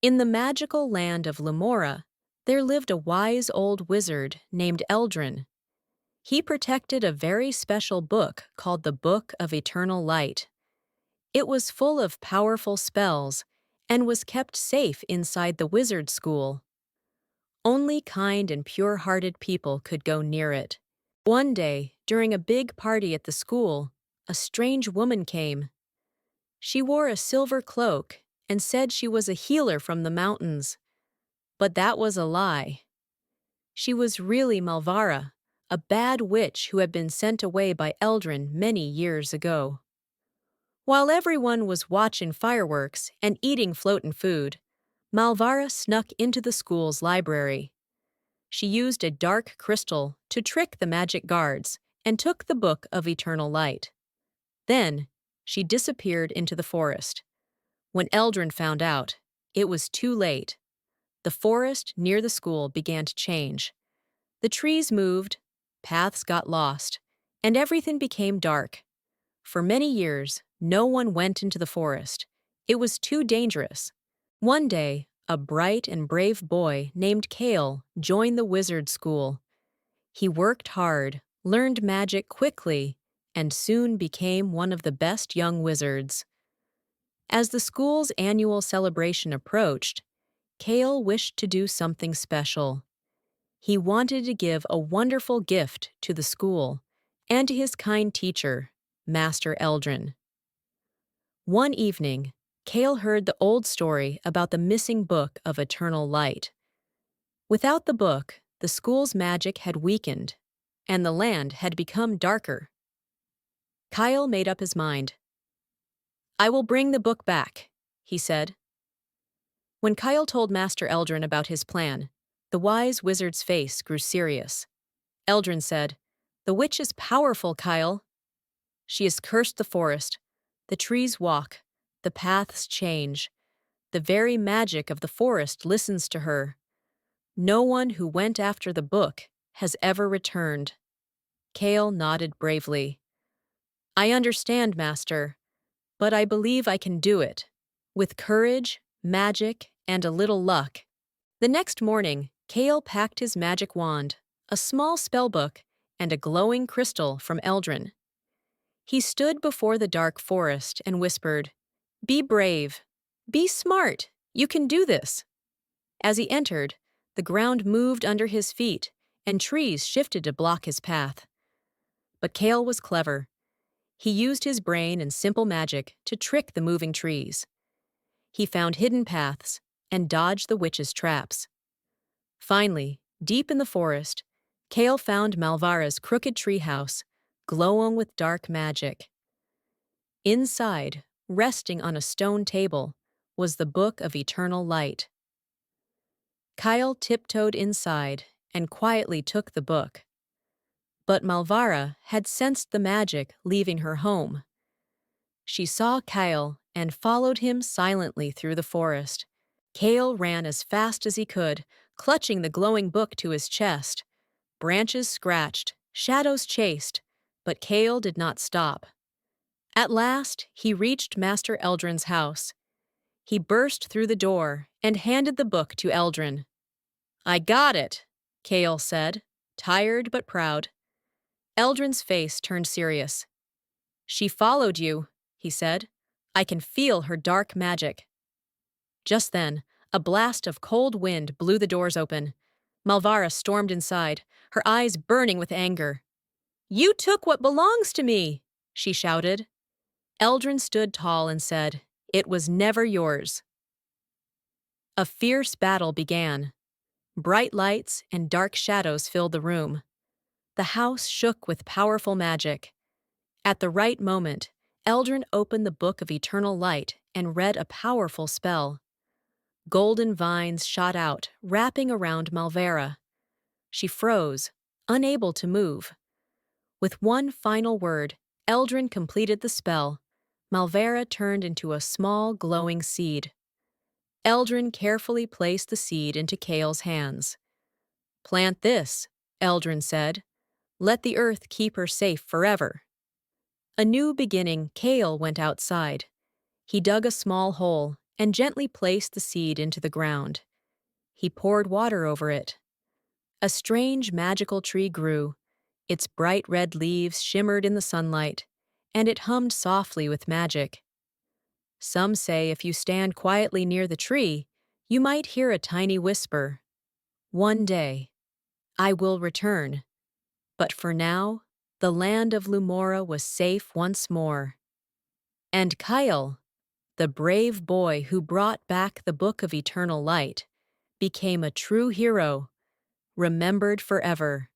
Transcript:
In the magical land of Lemora, there lived a wise old wizard named Eldrin. He protected a very special book called the Book of Eternal Light. It was full of powerful spells and was kept safe inside the wizard school. Only kind and pure-hearted people could go near it. One day, during a big party at the school, a strange woman came. She wore a silver cloak and said she was a healer from the mountains. But that was a lie. She was really Malvara, a bad witch who had been sent away by Eldrin many years ago. While everyone was watching fireworks and eating floatin' food, Malvara snuck into the school's library. She used a dark crystal to trick the magic guards and took the Book of Eternal Light. Then, she disappeared into the forest. When Eldrin found out, it was too late. The forest near the school began to change. The trees moved, paths got lost, and everything became dark. For many years, no one went into the forest. It was too dangerous. One day, a bright and brave boy named Kale joined the wizard school. He worked hard, learned magic quickly, and soon became one of the best young wizards. As the school's annual celebration approached, Kale wished to do something special. He wanted to give a wonderful gift to the school and to his kind teacher, Master Eldrin. One evening, Kale heard the old story about the missing Book of Eternal Light. Without the book, the school's magic had weakened, and the land had become darker. Kyle made up his mind. "I will bring the book back," he said. When Kyle told Master Eldrin about his plan, the wise wizard's face grew serious. Eldrin said, "The witch is powerful, Kyle. She has cursed the forest. The trees walk. The paths change. The very magic of the forest listens to her. No one who went after the book has ever returned." Kale nodded bravely. "I understand, Master, but I believe I can do it. With courage, magic, and a little luck." The next morning, Kale packed his magic wand, a small spellbook, and a glowing crystal from Eldrin. He stood before the dark forest and whispered, "Be brave. Be smart. You can do this." As he entered, the ground moved under his feet, and trees shifted to block his path. But Kale was clever. He used his brain and simple magic to trick the moving trees. He found hidden paths and dodged the witch's traps. Finally, deep in the forest, Kale found Malvara's crooked treehouse, glowing with dark magic. Inside, resting on a stone table, was the Book of Eternal Light. Kyle tiptoed inside and quietly took the book. But Malvara had sensed the magic leaving her home. She saw Kyle and followed him silently through the forest. Kale ran as fast as he could, clutching the glowing book to his chest. Branches scratched, shadows chased, but Kale did not stop. At last, he reached Master Eldrin's house. He burst through the door and handed the book to Eldrin. "I got it," Kale said, tired but proud. Eldrin's face turned serious. "She followed you," he said. "I can feel her dark magic." Just then, a blast of cold wind blew the doors open. Malvara stormed inside, her eyes burning with anger. "You took what belongs to me!" she shouted. Eldrin stood tall and said, "It was never yours." A fierce battle began. Bright lights and dark shadows filled the room. The house shook with powerful magic. At the right moment, Eldrin opened the Book of Eternal Light and read a powerful spell. Golden vines shot out, wrapping around Malvara. She froze, unable to move. With one final word, Eldrin completed the spell. Malvara turned into a small, glowing seed. Eldrin carefully placed the seed into Kale's hands. "Plant this," Eldrin said. "Let the earth keep her safe forever." A new beginning, Kale went outside. He dug a small hole and gently placed the seed into the ground. He poured water over it. A strange, magical tree grew. Its bright red leaves shimmered in the sunlight, and it hummed softly with magic. Some say if you stand quietly near the tree, you might hear a tiny whisper, "One day, I will return." But for now, the land of Lumora was safe once more. And Kyle, the brave boy who brought back the Book of Eternal Light, became a true hero, remembered forever.